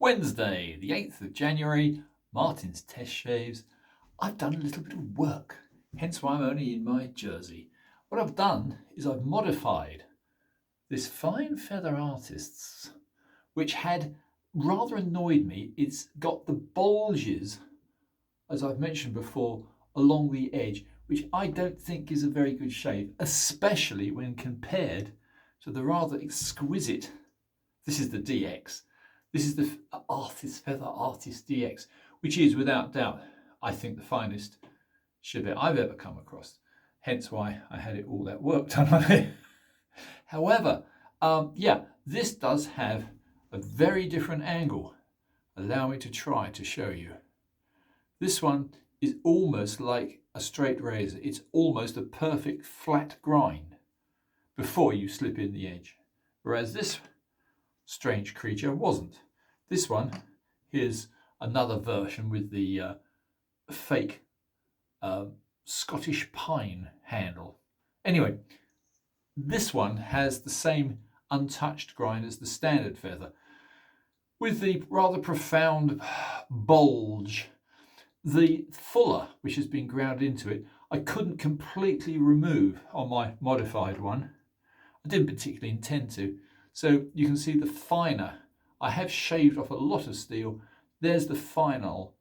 Wednesday, the 8th of January, Martin's test shaves. I've done a little bit of work, hence why I'm only in my jersey. What I've done is I've modified this Fine Feather Artists, which had rather annoyed me. It's got the bulges, as I've mentioned before, along the edge, which I don't think is a very good shave, especially when compared to the rather exquisite, this is the DX, this is the Feather Artist DX, which is without doubt, I think, the finest shavette I've ever come across. Hence why I had it all that work done on it. However, yeah, this does have a very different angle. Allow me to try to show you. This one is almost like a straight razor. It's almost a perfect flat grind before you slip in the edge. Whereas this strange creature wasn't. This one, here's another version with the fake Scottish pine handle. Anyway, this one has the same untouched grind as the standard feather, with the rather profound bulge. The fuller, which has been ground into it, I couldn't completely remove on my modified one. I didn't particularly intend to. So you can see the finer. I have shaved off a lot of steel. There's the final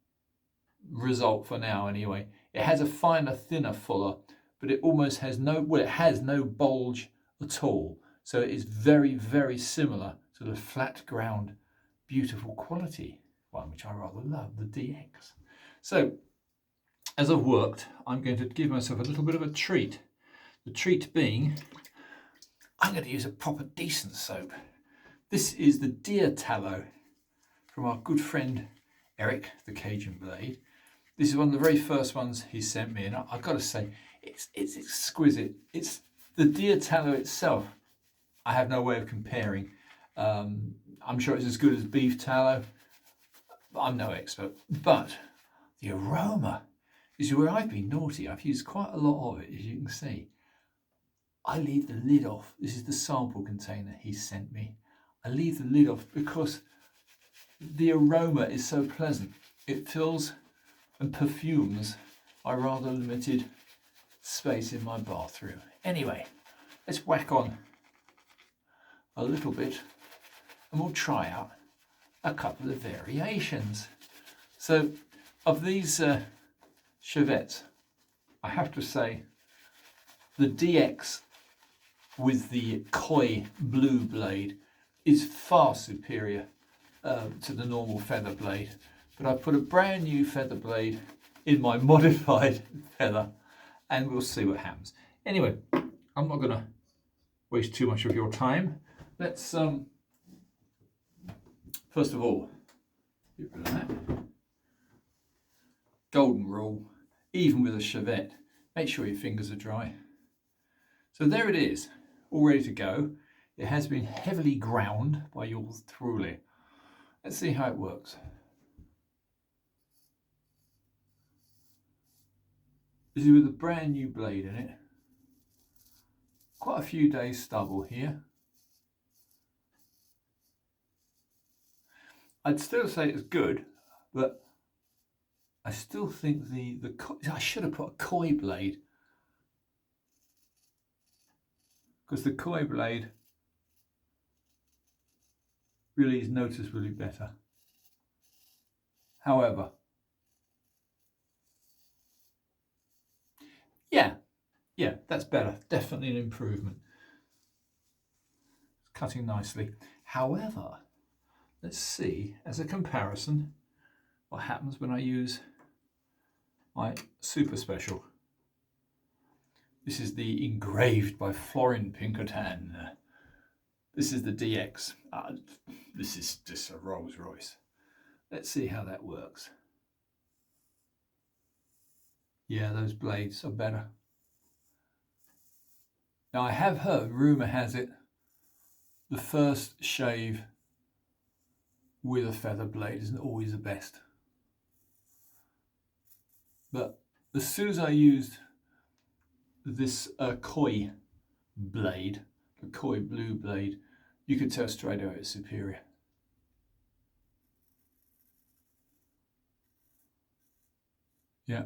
result for now anyway. It has a finer, thinner fuller, but it almost has no, well, it has no bulge at all. So it is very, very similar to the flat ground, beautiful quality one, which I rather love, the DX. So as I've worked, I'm going to give myself a little bit of a treat. The treat being, I'm going to use a proper decent soap. This is the deer tallow from our good friend Eric, the Cajun Blade. This is one of the very first ones he sent me, and I've got to say, it's exquisite. It's the deer tallow itself. I have no way of comparing. I'm sure it's as good as beef tallow. I'm no expert, but the aroma is where I've been naughty. I've used quite a lot of it, as you can see. I leave the lid off. This is the sample container he sent me. I leave the lid off because the aroma is so pleasant. It fills and perfumes my rather limited space in my bathroom. Anyway, let's whack on a little bit and we'll try out a couple of variations. So of these shavettes, I have to say the DX with the koi blue blade is far superior to the normal feather blade. But I put a brand new feather blade in my modified feather and we'll see what happens. Anyway, I'm not going to waste too much of your time. Let's first of all, get rid of that. Golden rule, even with a shavette, make sure your fingers are dry. So there it is, all ready to go. It has been heavily ground by yours truly. Let's see how it works. This is with a brand new blade in it. Quite a few days stubble here. I'd still say it's good, but I still think I should have put a koi blade, because the koi blade really is noticeably better. However, yeah, that's better. Definitely an improvement. It's cutting nicely. However, let's see, as a comparison, what happens when I use my super special. This is the engraved by Florin Pinkerton. This is the DX. This is just a Rolls Royce. Let's see how that works. Yeah, those blades are better. Now I have heard, rumour has it, the first shave with a feather blade isn't always the best. But as soon as I used this koi blade, the koi blue blade, you could tell straight away it's superior. Yeah.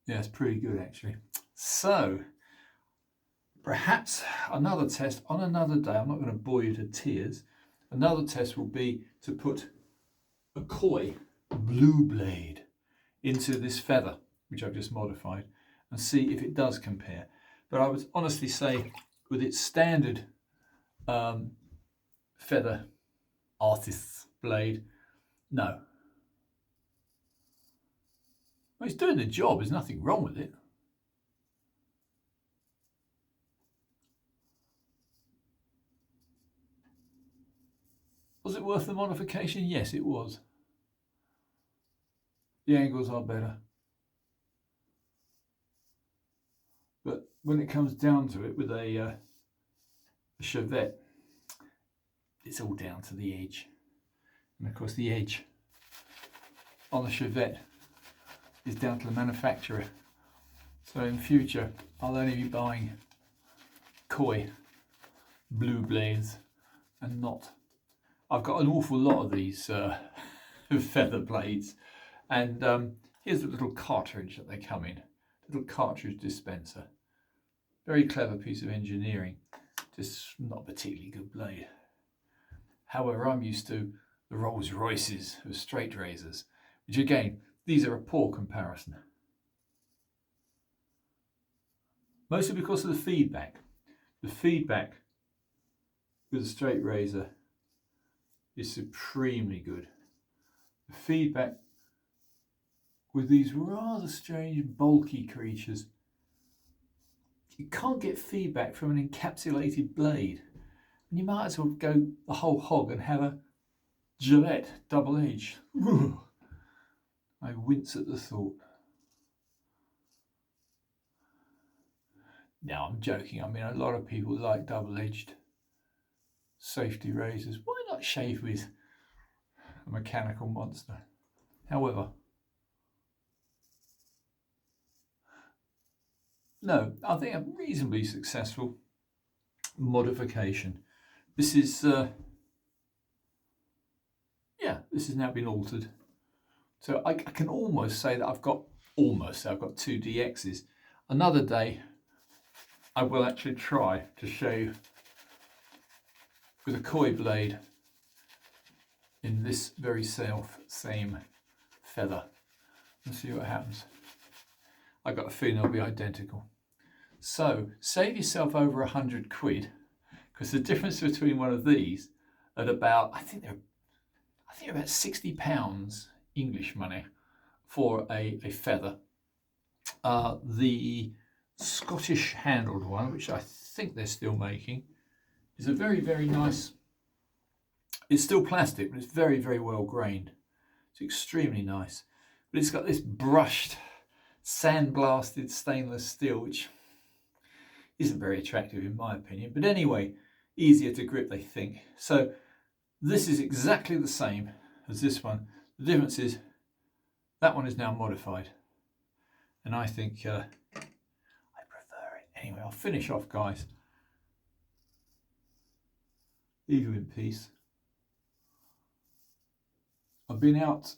Yeah, it's pretty good actually. So, perhaps another test on another day. I'm not going to bore you to tears. Another test will be to put a koi blue blade into this feather, which I've just modified, and see if it does compare. But I would honestly say, with its standard feather artist's blade, no. Well, it's doing the job. There's nothing wrong with it. Was it worth the modification? Yes, it was. The angles are better. But when it comes down to it with a shavette, it's all down to the edge. And of course the edge on the shavette is down to the manufacturer. So in the future, I'll only be buying koi blue blades and not. I've got an awful lot of these feather blades, and here's a little cartridge that they come in, little cartridge dispenser. Very clever piece of engineering, just not a particularly good blade. However, I'm used to the Rolls Royces of straight razors, which again, these are a poor comparison. Mostly because of the feedback. The feedback with a straight razor is supremely good. The feedback with these rather strange bulky creatures, you can't get feedback from an encapsulated blade. And you might as well go the whole hog and have a Gillette double edge. I wince at the thought. No, I'm joking. I mean, a lot of people like double-edged safety razors. Why not shave with a mechanical monster? However, no, I think a reasonably successful modification. This is, this has now been altered. So I can almost say that I've got two DXs. Another day, I will actually try to shave with a koi blade in this very same feather and see what happens. I've got a feeling they'll be identical. So save yourself over £100, because the difference between one of these at about, I think they're about £60 English money for a feather. The Scottish handled one, which I think they're still making, is a very, very nice. It's still plastic, but it's very, very well grained. It's extremely nice. But it's got this brushed, sandblasted stainless steel, which isn't very attractive in my opinion. But anyway, easier to grip, they think. So this is exactly the same as this one. The difference is that one is now modified. And I think I prefer it. Anyway, I'll finish off, guys. Leave you in peace. I've been out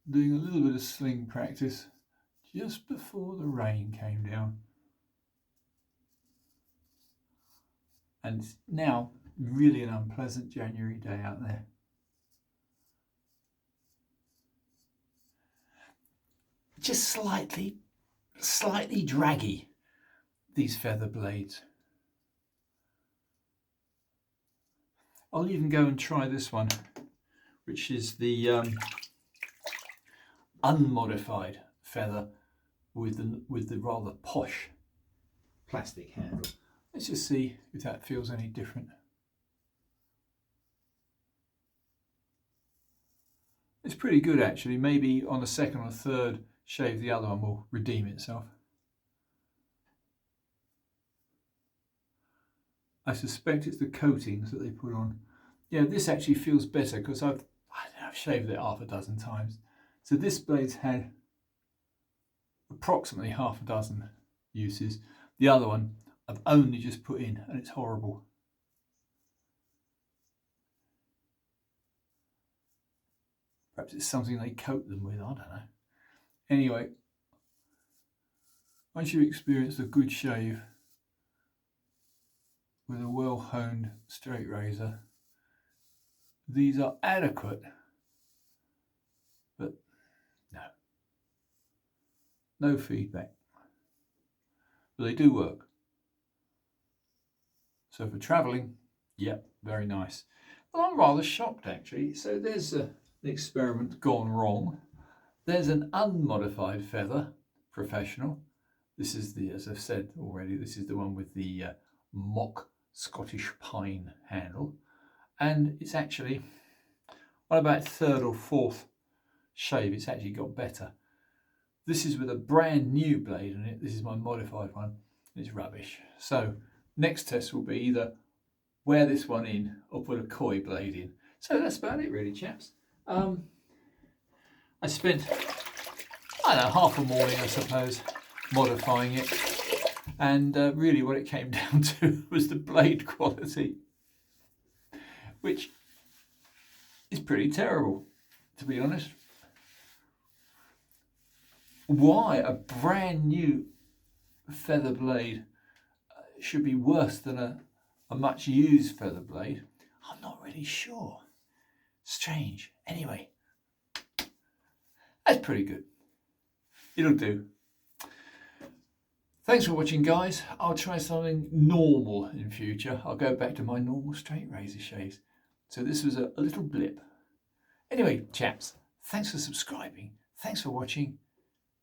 doing a little bit of sling practice just before the rain came down. And it's now really an unpleasant January day out there. Just slightly draggy, these feather blades. I'll even go and try this one, which is the unmodified feather with the rather posh plastic handle. Let's just see if that feels any different. It's pretty good actually. Maybe on the second or third shave the other one will redeem itself. I suspect it's the coatings that they put on. Yeah, this actually feels better because I've shaved it half a dozen times. So this blade's had approximately half a dozen uses. The other one I've only just put in and it's horrible. Perhaps it's something they coat them with, I don't know. Anyway, once you've experienced a good shave with a well-honed straight razor, these are adequate, but no feedback. But they do work. So for travelling, yep, very nice. Well, I'm rather shocked actually. So there's an experiment gone wrong. There's an unmodified feather, professional. This is the, as I've said already, this is the one with the mock Scottish pine handle. And it's actually, on about third or fourth shave, it's actually got better. This is with a brand new blade on it. This is my modified one. It's rubbish. So next test will be either wear this one in or put a koi blade in. So that's about it really, chaps. I spent, I don't know, half a morning, I suppose, modifying it. And really what it came down to was the blade quality, which is pretty terrible, to be honest. Why a brand new feather blade should be worse than a much used feather blade, I'm not really sure. Strange. Anyway, that's pretty good. It'll do. Thanks for watching, guys. I'll try something normal in future. I'll go back to my normal straight razor shaves. So this was a little blip. Anyway, chaps, thanks for subscribing. Thanks for watching.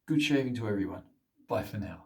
Good shaving to everyone. Bye for now.